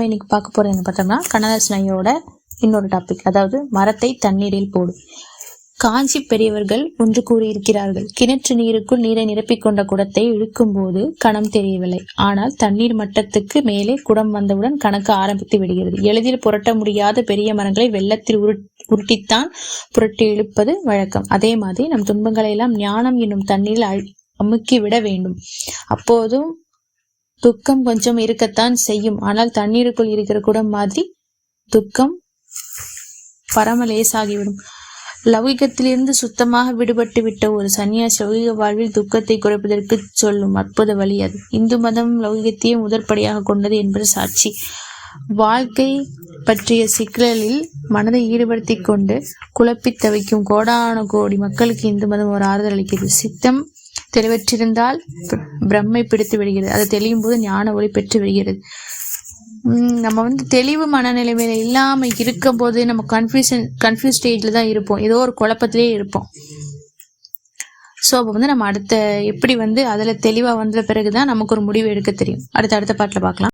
இன்னைக்கு பார்க்க போறது என்ன பார்த்தோம்னா கண்ணதாசன் ஐயோட இன்னொரு டாபிக், அதாவது மரத்தை தண்ணீரில் போடு. காஞ்சி பெரியவர்கள் ஒன்று கூறியிருக்கிறார்கள், கிணற்று நீருக்குள் நீரை நிரப்பிக் கொண்ட குடத்தை இழுக்கும் போது கணம் தெரியவில்லை, ஆனால் தண்ணீர் மட்டத்துக்கு மேலே குடம் வந்தவுடன் கணக்கு ஆரம்பித்து விடுகிறது. எளிதில் புரட்ட முடியாத பெரிய மரங்களை வெள்ளத்தில் உருட்டித்தான் புரட்டி இழுப்பது வழக்கம். அதே மாதிரி நம் துன்பங்களை எல்லாம் ஞானம் என்னும் தண்ணீரில் அமுக்கி விட வேண்டும். அப்போதும் துக்கம் கொஞ்சம் இருக்கத்தான் செய்யும், ஆனால் தண்ணீருக்குள் இருக்கிற குடம் மாதிரி துக்கம் பரம லேசாகிவிடும். லௌகிகத்திலிருந்து சுத்தமாக விடுபட்டு விட்ட ஒரு சன்னியாசி லௌகிக வாழ்வில் துக்கத்தை குறைப்பதற்கு சொல்லும் அற்புத வழி அது. இந்து மதம் லௌகிகத்தையே முதற்படியாக கொண்டது என்பது சாட்சி. வாழ்க்கை பற்றிய சிக்கலில் மனதை ஈடுபடுத்தி கொண்டு குழப்பி தவிக்கும் கோடான கோடி மக்களுக்கு இந்து மதம் ஒரு ஆறுதல் அளிக்கிறது. சித்தம் தெளிவற்றிருந்தால் பிரம்மை பிடித்து விடுகிறது, அது தெளியும் போது ஞான ஒளி பெற்று விடுகிறது. நம்ம தெளிவு மனநிலைமையில இல்லாம இருக்கும் போது நம்ம கன்ஃபியூஸ் ஸ்டேஜ்ல தான் இருப்போம், ஏதோ ஒரு குழப்பத்திலே இருப்போம். ஸோ அப்போ நம்ம அடுத்த எப்படி அதுல தெளிவா வந்த பிறகுதான் நமக்கு ஒரு முடிவு எடுக்க தெரியும். அடுத்த பாட்டில் பார்க்கலாம்.